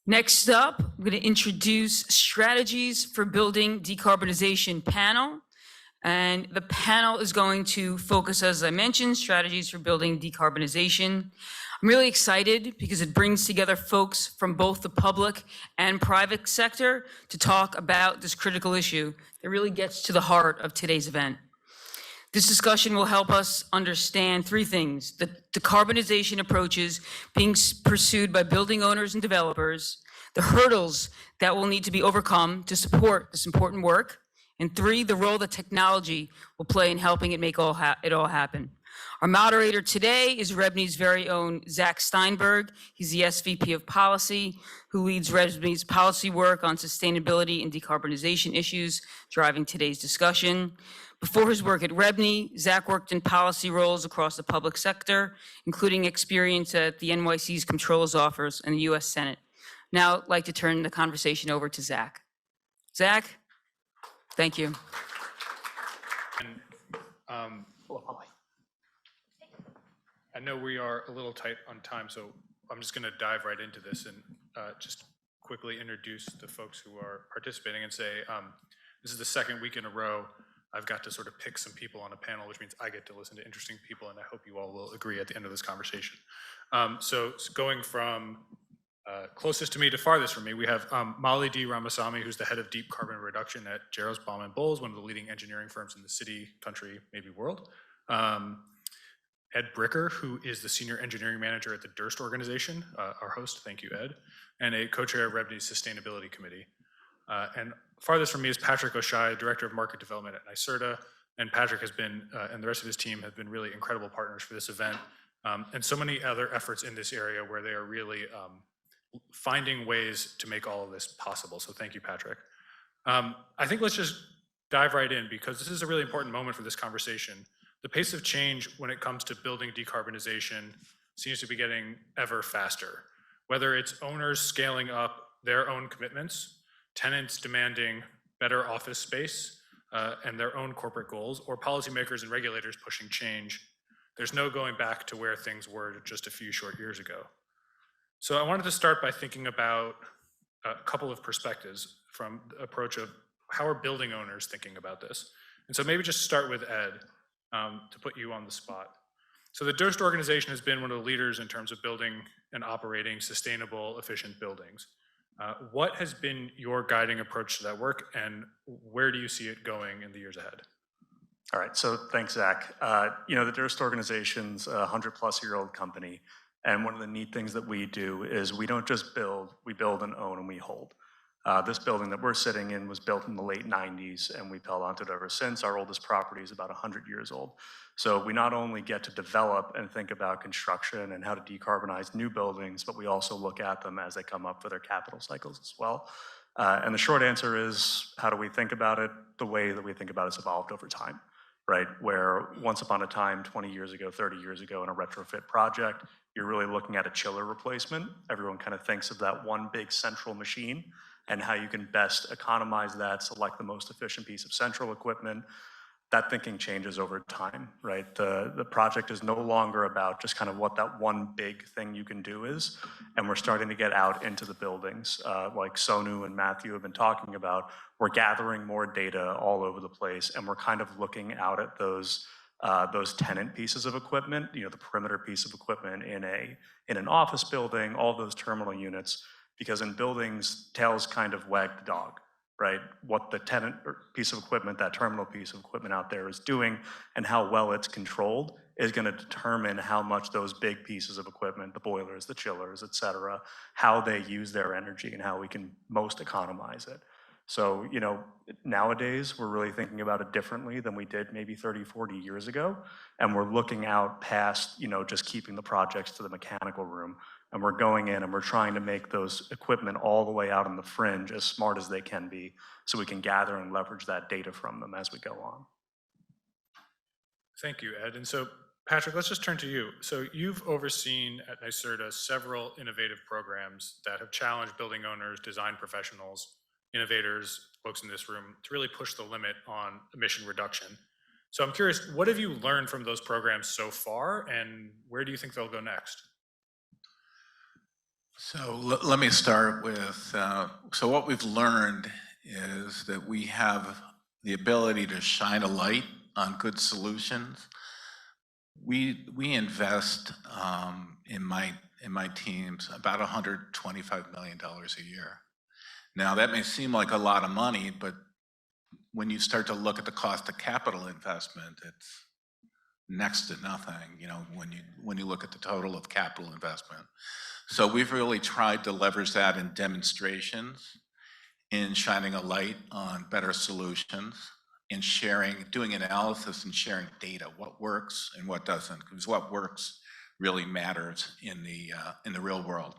Next up, I'm going to introduce Strategies for Building Decarbonization panel. And the panel is going to focus, as I mentioned, strategies for building decarbonization. I'm really excited because it brings together folks from both the public and private sector to talk about this critical issue that really gets to the heart of today's event. This discussion will help us understand three things: the decarbonization approaches being pursued by building owners and developers, the hurdles that will need to be overcome to support this important work, and three, the role that technology will play in helping it make it all happen. Our moderator today is REBNY's very own Zach Steinberg. He's the SVP of Policy, who leads REBNY's policy work on sustainability and decarbonization issues, driving today's discussion. Before his work at REBNY, Zach worked in policy roles across the public sector, including experience at the NYC's Comptroller's Office and the US Senate. Now I'd like to turn the conversation over to Zach. Zach? Thank you. And, I know we are a little tight on time, so I'm just going to dive right into this and just quickly introduce the folks who are participating and say, this is the second week in a row I've got to sort of pick some people on a panel, which means I get to listen to interesting people, and I hope you all will agree at the end of this conversation. So going from closest to me to farthest from me, we have Molly Dee-Ramasamy, who's the head of deep carbon reduction at Jarrow, Baum & Bowles, one of the leading engineering firms in the city, country, maybe world. Ed Bricker, who is the senior engineering manager at the Durst organization, our host, thank you, Ed, and a co-chair of REBNY's sustainability committee. And farthest from me is Patrick O'Shea, director of market development at NYSERDA, and Patrick has been, and the rest of his team have been really incredible partners for this event, and so many other efforts in this area where they are really finding ways to make all of this possible. So thank you, Patrick. I think let's just dive right in, because this is a really important moment for this conversation. The pace of change when it comes to building decarbonization seems to be getting ever faster. Whether it's owners scaling up their own commitments, tenants demanding better office space and their own corporate goals, or policymakers and regulators pushing change, there's no going back to where things were just a few short years ago. So I wanted to start by thinking about a couple of perspectives from the approach of how are building owners thinking about this. And so maybe just start with Ed to put you on the spot. So the Durst organization has been one of the leaders in terms of building and operating sustainable, efficient buildings. What has been your guiding approach to that work, and where do you see it going in the years ahead? All right, so thanks, Zach. You know, the Durst organization's a 100-plus-year-old company, and one of the neat things that we do is we don't just build, we build and own and we hold. This building that we're sitting in was built in the late 90s, and we've held onto it ever since. Our oldest property is about 100 years old. So we not only get to develop and think about construction and how to decarbonize new buildings, but we also look at them as they come up for their capital cycles as well. And the short answer is, how do we think about it? The way that we think about it's evolved over time, right? Where once upon a time, 20 years ago, 30 years ago, in a retrofit project, you're really looking at a chiller replacement. Everyone kind of thinks of that one big central machine and how you can best economize that, select the most efficient piece of central equipment. That thinking changes over time, right? The project is no longer about just kind of what that one big thing you can do is, and we're starting to get out into the buildings. Like Sonu and Matthew have been talking about, we're gathering more data all over the place, and we're kind of looking out at those tenant pieces of equipment, you know, the perimeter piece of equipment in an office building, all those terminal units, because in buildings, tails kind of wag the dog, right? What the tenant piece of equipment, that terminal piece of equipment out there is doing and how well it's controlled is going to determine how much those big pieces of equipment, the boilers, the chillers, et cetera, how they use their energy and how we can most economize it. So, you know, nowadays we're really thinking about it differently than we did maybe 30, 40 years ago. And we're looking out past, you know, just keeping the projects to the mechanical room. And we're going in and we're trying to make those equipment all the way out on the fringe as smart as they can be, so we can gather and leverage that data from them as we go on. Thank you, Ed. And so, Patrick, let's just turn to you. So you've overseen at NYSERDA several innovative programs that have challenged building owners, design professionals, innovators, folks in this room, to really push the limit on emission reduction. So I'm curious, what have you learned from those programs so far, and where do you think they'll go next? So let me start with, so what we've learned is that we have the ability to shine a light on good solutions. We invest in my teams about $125 million a year. Now that may seem like a lot of money, but when you start to look at the cost of capital investment, it's next to nothing, you know, when you look at the total of capital investment. So we've really tried to leverage that in demonstrations, in shining a light on better solutions, in sharing, doing analysis and sharing data, what works and what doesn't, because what works really matters in the real world.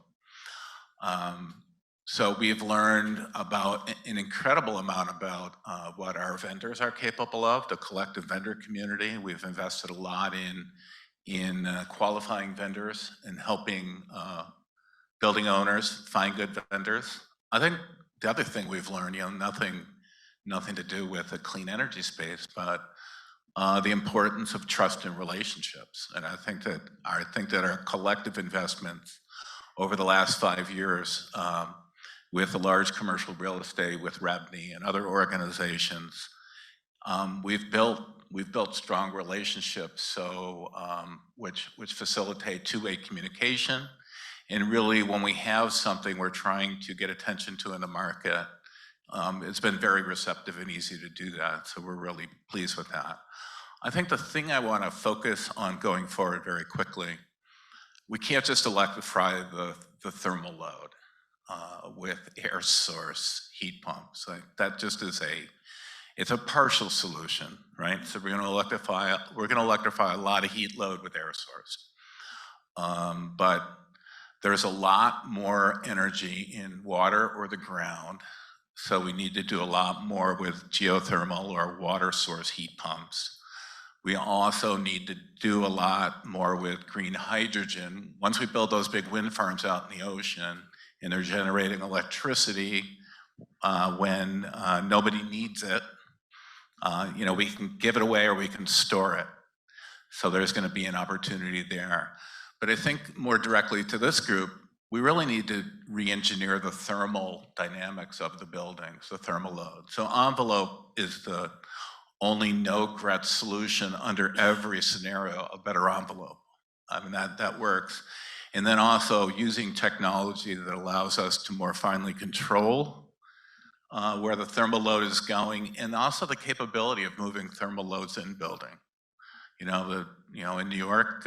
So we've learned about an incredible amount about what our vendors are capable of, the collective vendor community. We've invested a lot in qualifying vendors and helping building owners find good vendors. I think the other thing we've learned, you know, nothing to do with the clean energy space, but the importance of trust and relationships. And I think that our collective investments over the last 5 years with the large commercial real estate, with REBNY and other organizations, we've built strong relationships, so which facilitate two-way communication. And really, when we have something we're trying to get attention to in the market, it's been very receptive and easy to do that. So we're really pleased with that. I think the thing I want to focus on going forward very quickly, we can't just electrify the thermal load with air source heat pumps. That just is it's a partial solution, right? So we're going to electrify a lot of heat load with air source. But there's a lot more energy in water or the ground, so we need to do a lot more with geothermal or water source heat pumps. We also need to do a lot more with green hydrogen. Once we build those big wind farms out in the ocean and they're generating electricity when nobody needs it, you know, we can give it away or we can store it. So there's going to be an opportunity there. But I think more directly to this group, we really need to re-engineer the thermal dynamics of the buildings, the thermal load. So envelope is the only no-gret solution under every scenario, a better envelope. I mean, that works. And then also using technology that allows us to more finely control where the thermal load is going, and also the capability of moving thermal loads in building. You know, in New York,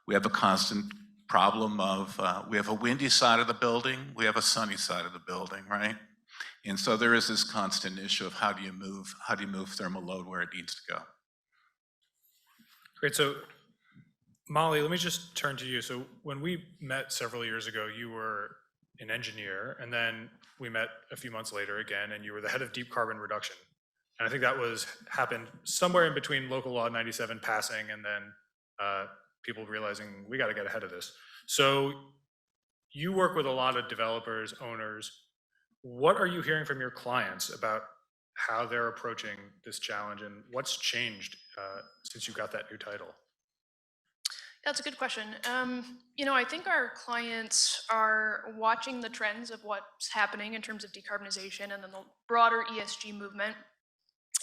we have a constant problem of, we have a windy side of the building, we have a sunny side of the building, right? And so there is this constant issue of how do you move thermal load where it needs to go. Great, so Molly, let me just turn to you. So when we met several years ago, you were an engineer, and then we met a few months later again, and you were the head of deep carbon reduction. And I think that happened somewhere in between Local Law 97 passing and then people realizing we got to get ahead of this. So you work with a lot of developers, owners. What are you hearing from your clients about how they're approaching this challenge, and what's changed since you got that new title? That's a good question. You know, I think our clients are watching the trends of what's happening in terms of decarbonization and then the broader ESG movement.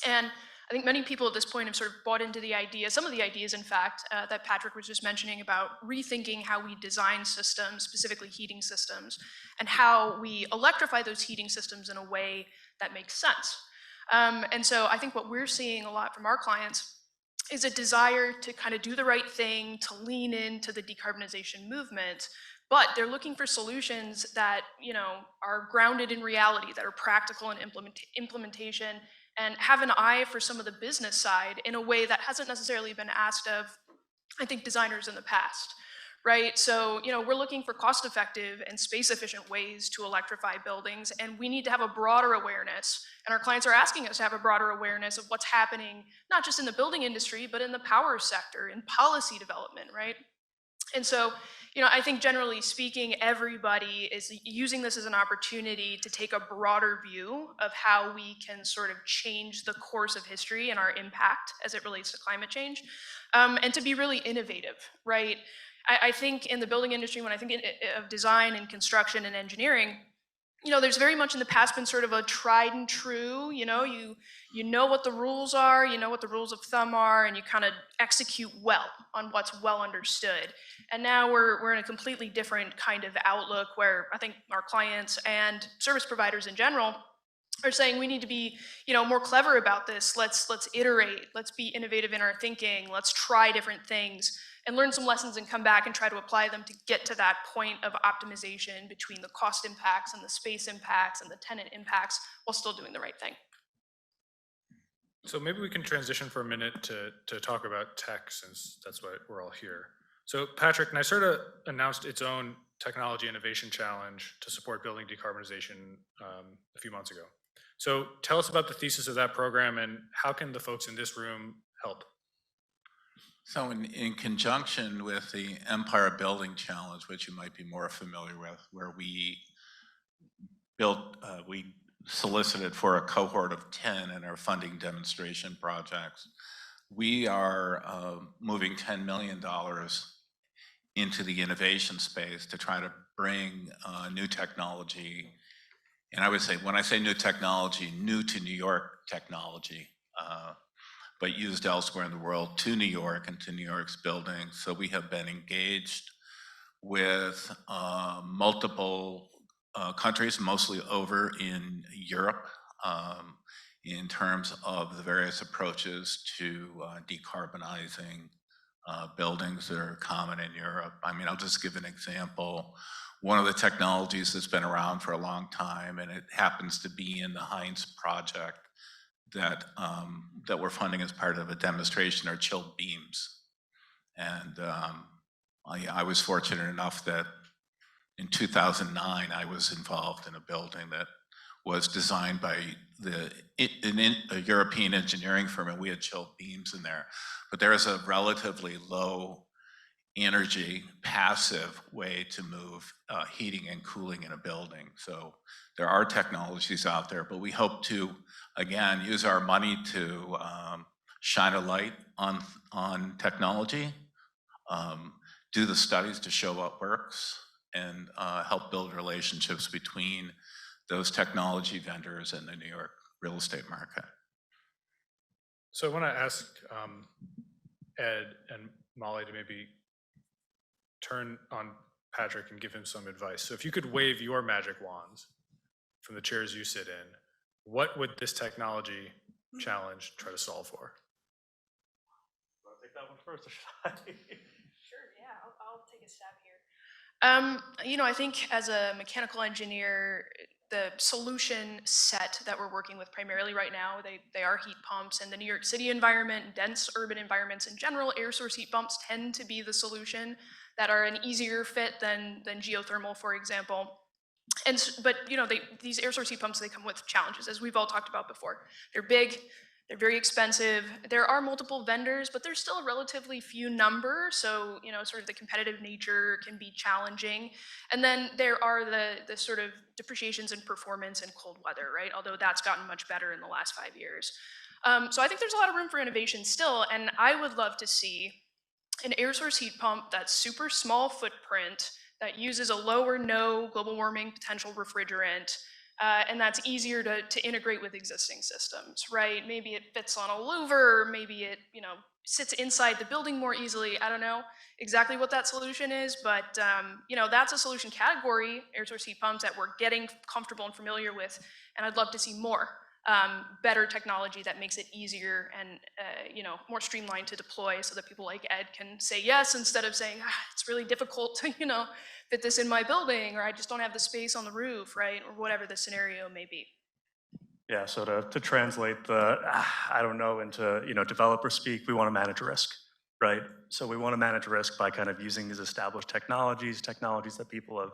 And I think many people at this point have sort of bought into the idea, some of the ideas, in fact, that Patrick was just mentioning about rethinking how we design systems, specifically heating systems, and how we electrify those heating systems in a way that makes sense. And so I think what we're seeing a lot from our clients is a desire to kind of do the right thing, to lean into the decarbonization movement, but they're looking for solutions that, you know, are grounded in reality, that are practical in implementation, and have an eye for some of the business side in a way that hasn't necessarily been asked of, I think, designers in the past, right? So, you know, we're looking for cost-effective and space-efficient ways to electrify buildings, and we need to have a broader awareness. And our clients are asking us to have a broader awareness of what's happening, not just in the building industry, but in the power sector, in policy development, right? And so, you know, I think generally speaking, everybody is using this as an opportunity to take a broader view of how we can sort of change the course of history and our impact as it relates to climate change, and to be really innovative, right? I think in the building industry, when I think of design and construction and engineering, there's very much in the past been sort of a tried and true, you know what the rules are, you know what the rules of thumb are, and you kind of execute well on what's well understood. And now we're in a completely different kind of outlook where I think our clients and service providers in general are saying we need to be, more clever about this. Let's iterate. Let's be innovative in our thinking. Let's try different things and learn some lessons and come back and try to apply them to get to that point of optimization between the cost impacts and the space impacts and the tenant impacts while still doing the right thing. So maybe we can transition for a minute to talk about tech, since that's why we're all here. So Patrick, NYSERDA announced its own technology innovation challenge to support building decarbonization a few months ago. So tell us about the thesis of that program and how can the folks in this room help? So in conjunction with the Empire Building Challenge, which you might be more familiar with, where we solicited for a cohort of 10 in our funding demonstration projects, we are moving $10 million into the innovation space to try to bring new technology. And I would say, when I say new technology, new to New York technology, but used elsewhere in the world, to New York and to New York's buildings. So we have been engaged with multiple countries, mostly over in Europe, in terms of the various approaches to decarbonizing buildings that are common in Europe. I mean, I'll just give an example. One of the technologies that's been around for a long time, and it happens to be in the Heinz project that we're funding as part of a demonstration, are chilled beams. And I was fortunate enough that in 2009, I was involved in a building that was designed by a European engineering firm, and we had chilled beams in there. But there is a relatively low energy, passive way to move heating and cooling in a building. So there are technologies out there, but we hope to, again, use our money to shine a light on technology, do the studies to show what works, and help build relationships between those technology vendors and the New York real estate market. So I want to ask Ed and Molly to maybe turn on Patrick and give him some advice. So if you could wave your magic wands from the chairs you sit in, what would this technology challenge try to solve for? Want to take that one first, or should I? Sure, yeah, I'll take a stab here. I think as a mechanical engineer, the solution set that we're working with primarily right now, they are heat pumps. In the New York City environment, dense urban environments in general, air source heat pumps tend to be the solution that are an easier fit than geothermal, for example. But these air source heat pumps, they come with challenges, as we've all talked about before. They're big, they're very expensive. There are multiple vendors, but there's still a relatively few number. So, sort of the competitive nature can be challenging. And then there are the sort of depreciations in performance in cold weather, right? Although that's gotten much better in the last 5 years. So I think there's a lot of room for innovation still. And I would love to see an air source heat pump that's super small footprint, that uses a low or no global warming potential refrigerant, and that's easier to integrate with existing systems, right? Maybe it fits on a louver, maybe it sits inside the building more easily. I don't know exactly what that solution is, but that's a solution category, air source heat pumps, that we're getting comfortable and familiar with, and I'd love to see more. Better technology that makes it easier and more streamlined to deploy, so that people like Ed can say yes instead of saying it's really difficult to fit this in my building, or I just don't have the space on the roof, right, or whatever the scenario may be. Yeah, so to translate the I don't know into developer speak, we want to manage risk, right? So we want to manage risk by kind of using these established technologies that people have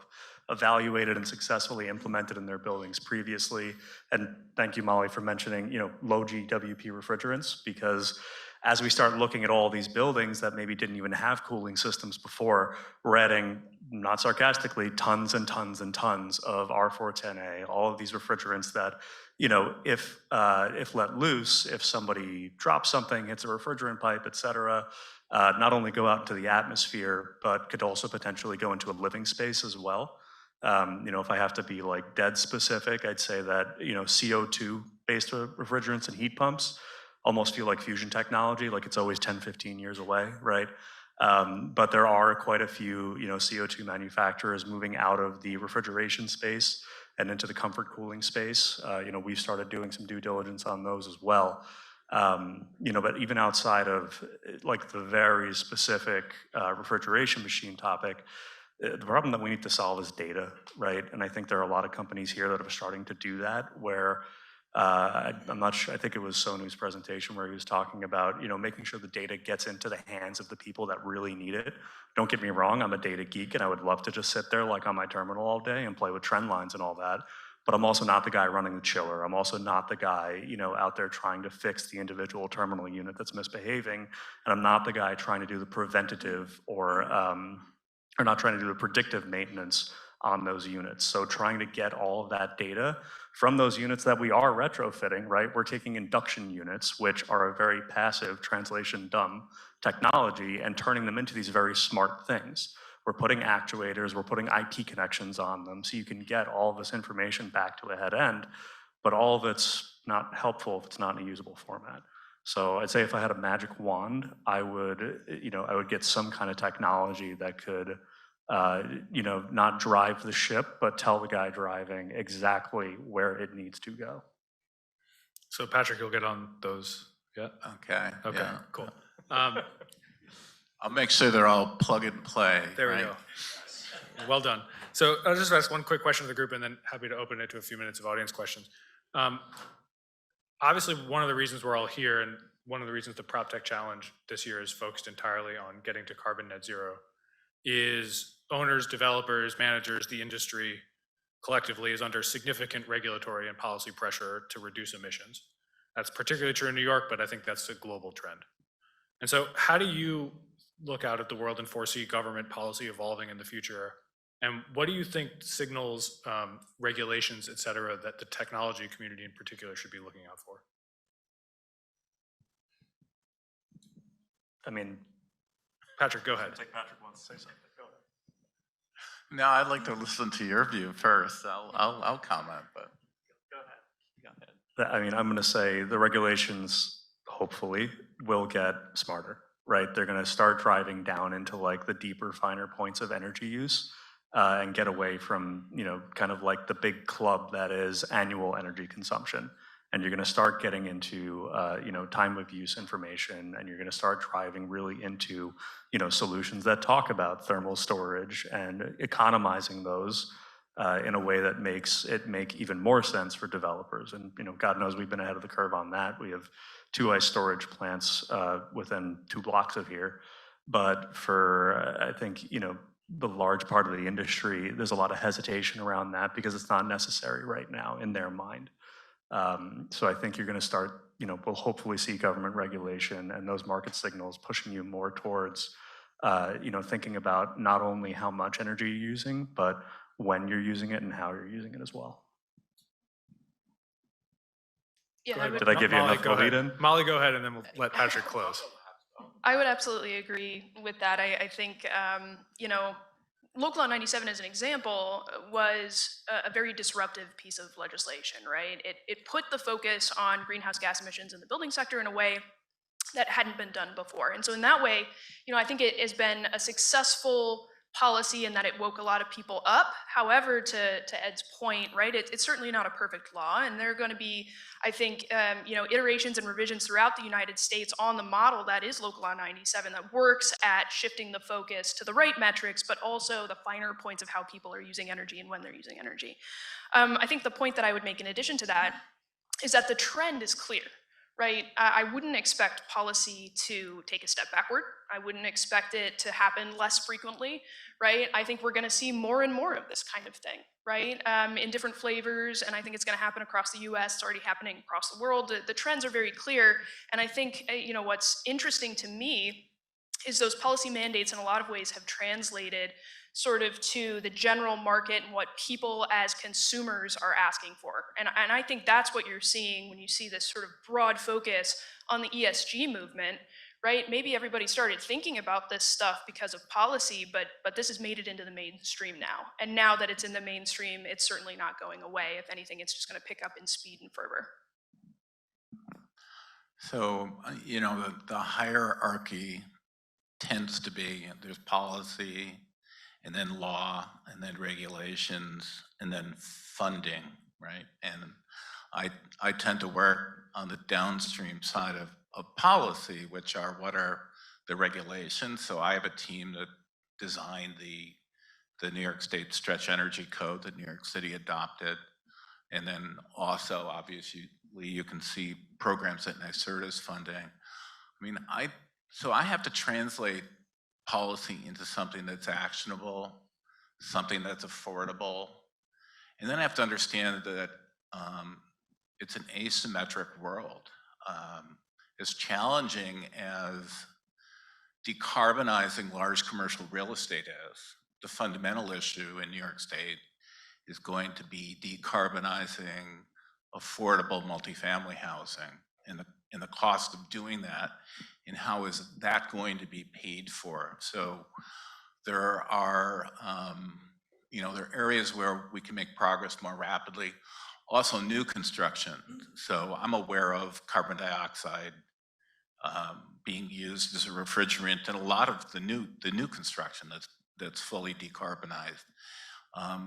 evaluated and successfully implemented in their buildings previously. And thank you, Molly, for mentioning low GWP refrigerants, because as we start looking at all these buildings that maybe didn't even have cooling systems before, we're adding not sarcastically, tons and tons and tons of R410A, all of these refrigerants that, if let loose, if somebody drops something, hits a refrigerant pipe, et cetera, not only go out into the atmosphere, but could also potentially go into a living space as well. If I have to be like dead specific, I'd say that, CO2-based refrigerants and heat pumps almost feel like fusion technology, like it's always 10, 15 years away, right? But there are quite a few, CO2 manufacturers moving out of the refrigeration space and into the comfort cooling space. We've started doing some due diligence on those as well. But even outside of like the very specific refrigeration machine topic, the problem that we need to solve is data, right? And I think there are a lot of companies here that are starting to do that, where I'm not sure, I think it was Sonu's presentation where he was talking about, making sure the data gets into the hands of the people that really need it. Don't get me wrong, I'm a data geek and I would love to just sit there like on my terminal all day and play with trend lines and all that. But I'm also not the guy running the chiller. I'm also not the guy, out there trying to fix the individual terminal unit that's misbehaving. And I'm not the guy trying to do the preventative or not trying to do the predictive maintenance on those units. So trying to get all of that data from those units that we are retrofitting, right? We're taking induction units, which are a very passive, translation dumb technology, and turning them into these very smart things. We're putting actuators, we're putting IP connections on them, so you can get all of this information back to a head end, but all of it's not helpful if it's not in a usable format. So I'd say if I had a magic wand, I would get some kind of technology that could, not drive the ship, but tell the guy driving exactly where it needs to go. So Patrick, you'll get on those. Yeah. Okay. Okay. Yeah. Cool. I'll make sure they're all plug and play. There we go. Well done. So I'll just ask one quick question to the group, and then happy to open it to a few minutes of audience questions. Obviously, one of the reasons we're all here, and one of the reasons the PropTech Challenge this year is focused entirely on getting to carbon net zero, is owners, developers, managers, the industry collectively is under significant regulatory and policy pressure to reduce emissions. That's particularly true in New York, but I think that's a global trend. And so how do you look out at the world and foresee government policy evolving in the future? And what do you think signals, regulations, et cetera, that the technology community in particular should be looking out for? I mean, Patrick, go ahead. I think Patrick wants to say something. Go ahead. No, I'd like to listen to your view first. I'll comment, but go ahead. I mean, I'm going to say the regulations hopefully will get smarter, right? They're going to start driving down into like the deeper, finer points of energy use and get away from, kind of like the big club that is annual energy consumption. And you're going to start getting into, time of use information, and you're going to start driving really into, solutions that talk about thermal storage and economizing those in a way that makes it make even more sense for developers. And, God knows we've been ahead of the curve on that. We have 2 ice storage plants within 2 blocks of here. But for, I think, the large part of the industry, there's a lot of hesitation around that because it's not necessary right now in their mind. So I think you're going to start, we'll hopefully see government regulation and those market signals pushing you more towards, thinking about not only how much energy you're using, but when you're using it and how you're using it as well. Yeah, Did I give you enough lead in? Molly, go ahead, and then we'll let Patrick close. I would absolutely agree with that. I think, Local Law 97 as an example was a very disruptive piece of legislation, right? It put the focus on greenhouse gas emissions in the building sector in a way that hadn't been done before. And so in that way, I think it has been a successful policy in that it woke a lot of people up. However, to Ed's point, right, it's certainly not a perfect law, and there are going to be, I think, iterations and revisions throughout the United States on the model that is Local Law 97 that works at shifting the focus to the right metrics, but also the finer points of how people are using energy and when they're using energy. I think the point that I would make in addition to that is that the trend is clear. Right? I wouldn't expect policy to take a step backward. I wouldn't expect it to happen less frequently, right? I think we're going to see more and more of this kind of thing, right? In different flavors, and I think it's going to happen across the US. It's already happening across the world. The trends are very clear, and I think, what's interesting to me is those policy mandates in a lot of ways have translated sort of to the general market and what people as consumers are asking for. And I think that's what you're seeing when you see this sort of broad focus on the ESG movement, right? Maybe everybody started thinking about this stuff because of policy, but this has made it into the mainstream now. And now that it's in the mainstream, it's certainly not going away. If anything, it's just going to pick up in speed and fervor. So, you know, the hierarchy tends to be there's policy, and then law, and then regulations, and then funding, right? And I tend to work on the downstream side of policy, which are what are the regulations. So I have a team that designed the New York State Stretch Energy Code that New York City adopted. And then also, obviously, you can see programs that NYSERDA is funding. I mean, so I have to translate policy into something that's actionable, something that's affordable. And then I have to understand that it's an asymmetric world. As challenging as decarbonizing large commercial real estate is, the fundamental issue in New York State is going to be decarbonizing affordable multifamily housing and the cost of doing that, and how is that going to be paid for. So there are, you know, there are areas where we can make progress more rapidly. Also new construction. So I'm aware of carbon dioxide being used as a refrigerant in a lot of the new construction that's fully decarbonized.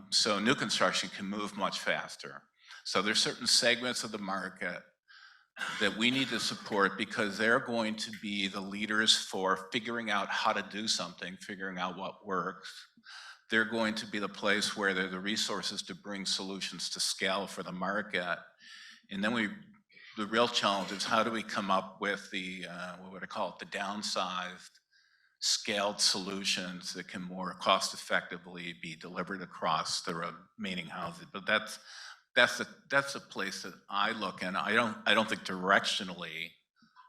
So new construction can move much faster. So there's certain segments of the market that we need to support because they're going to be the leaders for figuring out how to do something, figuring out what works. They're going to be the place where they're the resources to bring solutions to scale for the market. And then the real challenge is how do we come up with the, what would I call it, the downsized, scaled solutions that can more cost effectively be delivered across the remaining houses. But that's the place that I look, and I don't think directionally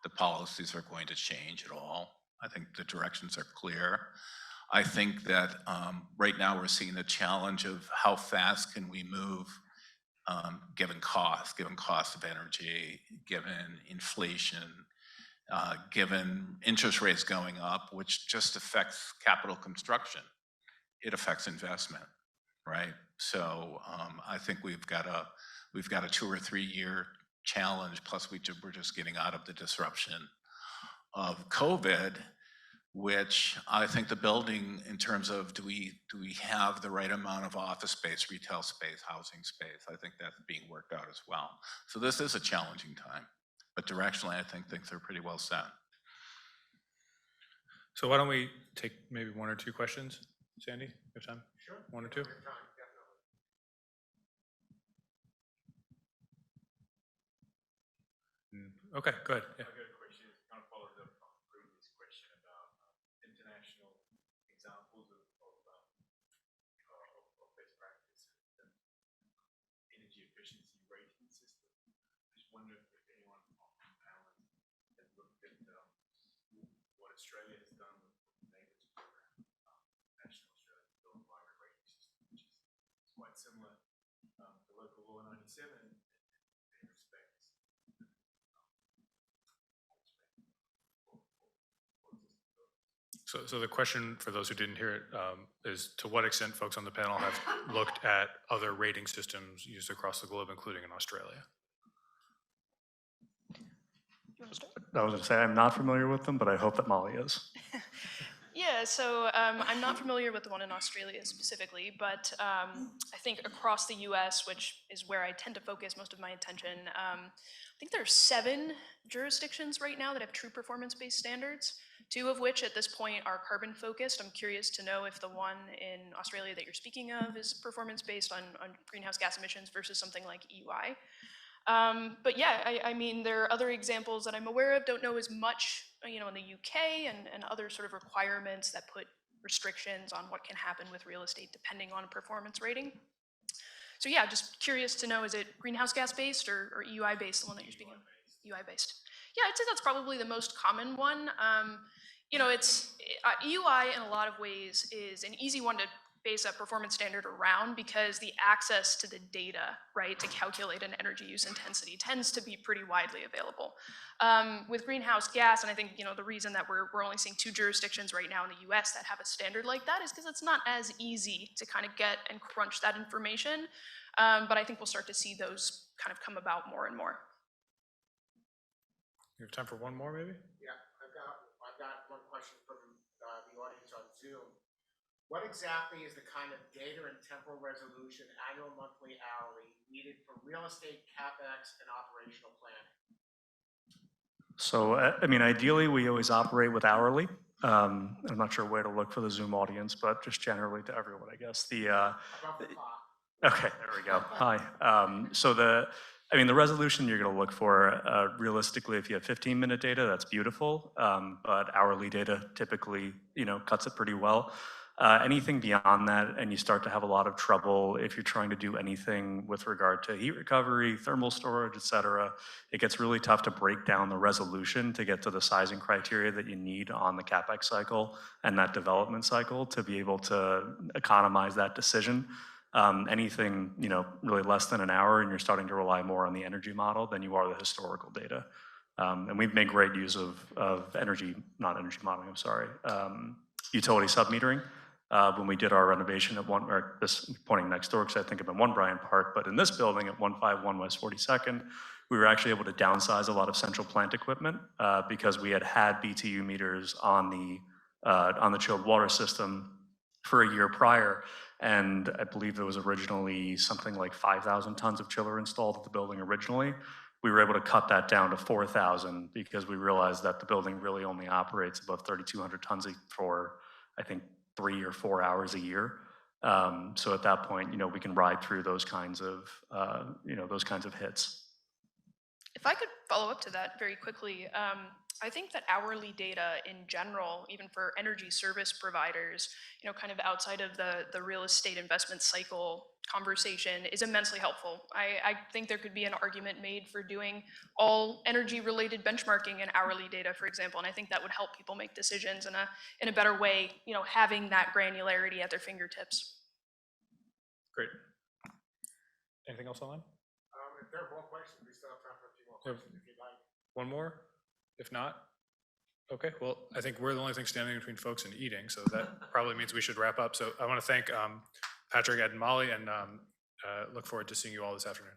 the policies are going to change at all. I think the directions are clear. I think that right now we're seeing the challenge of how fast can we move given cost of energy, given inflation, given interest rates going up, which just affects capital construction. It affects investment, right? So I think we've got a 2 or 3 year challenge. Plus, we're just getting out of the disruption of COVID, which I think the building, in terms of do we have the right amount of office space, retail space, housing space? I think that's being worked out as well. So this is a challenging time, but directionally, I think things are pretty well set. So why don't we take maybe 1 or 2 questions? Sandy, you have time? Sure. 1 or 2? Okay, good. Yeah. I got a question. It kind of follows up on the previous question about international examples of best practice and energy efficiency rating system. I just wonder if anyone on the panel has looked at what Australia has done with the NABERS program, National Australian Built Environment Rating System, which is quite similar to Local Law 97. So the question for those who didn't hear it is to what extent folks on the panel have looked at other rating systems used across the globe, including in Australia? I was going to say I'm not familiar with them, but I hope that Molly is. Yeah, so I'm not familiar with the one in Australia specifically, but I think across the US, which is where I tend to focus most of my attention, I think there are 7 jurisdictions right now that have true performance-based standards, 2 of which at this point are carbon focused. I'm curious to know if the one in Australia that you're speaking of is performance-based on greenhouse gas emissions versus something like EUI. But yeah, I mean, there are other examples that I'm aware of, don't know as much, in the UK and other sort of requirements that put restrictions on what can happen with real estate depending on a performance rating. So yeah, just curious to know, is it greenhouse gas based or EUI based, the one that you're speaking of? EUI based. Yeah, I'd say that's probably the most common one. you know, it's UI in a lot of ways is an easy one to base a performance standard around because the access to the data, right, to calculate an energy use intensity tends to be pretty widely available. With greenhouse gas, and I think, you know, the reason that we're only seeing 2 jurisdictions right now in the US that have a standard like that is because it's not as easy to kind of get and crunch that information. But I think we'll start to see those kind of come about more and more. You have time for one more, maybe? Yeah, I've got one question from the audience on Zoom. What exactly is the kind of data and temporal resolution, annual, monthly, hourly, needed for real estate CapEx and operational planning? So, I mean, ideally, we always operate with hourly. I'm not sure where to look for the Zoom audience, but just generally to everyone, I guess. Above the clock. Okay, there we go. Hi. So the resolution you're going to look for, realistically, if you have 15-minute data, that's beautiful. But hourly data typically, cuts it pretty well. Anything beyond that, and you start to have a lot of trouble if you're trying to do anything with regard to heat recovery, thermal storage, et cetera, it gets really tough to break down the resolution to get to the sizing criteria that you need on the CapEx cycle and that development cycle to be able to economize that decision. Anything, really less than an hour, and you're starting to rely more on the energy model than you are the historical data. And we've made great use of not energy modeling, I'm sorry, utility submetering. When we did our renovation at this pointing next door, because I think I'm in One Bryant Park, but in this building at 151 West 42nd, we were actually able to downsize a lot of central plant equipment because we had BTU meters on the chilled water system for a year prior. And I believe there was originally something like 5,000 tons of chiller installed at the building originally. We were able to cut that down to 4,000 because we realized that the building really only operates above 3,200 tons for, I think, 3 or 4 hours a year. So at that point, we can ride through those kinds of hits. If I could follow up to that very quickly, I think that hourly data in general, even for energy service providers, kind of outside of the real estate investment cycle conversation, is immensely helpful. I think there could be an argument made for doing all energy-related benchmarking in hourly data, for example, and I think that would help people make decisions in a better way, having that granularity at their fingertips. Great. Anything else online? If there are more questions, we still have time for a few more questions if you'd like. One more? If not? Okay, well, I think we're the only thing standing between folks and eating, so that probably means we should wrap up. So I want to thank Patrick, Ed, and Molly, and look forward to seeing you all this afternoon.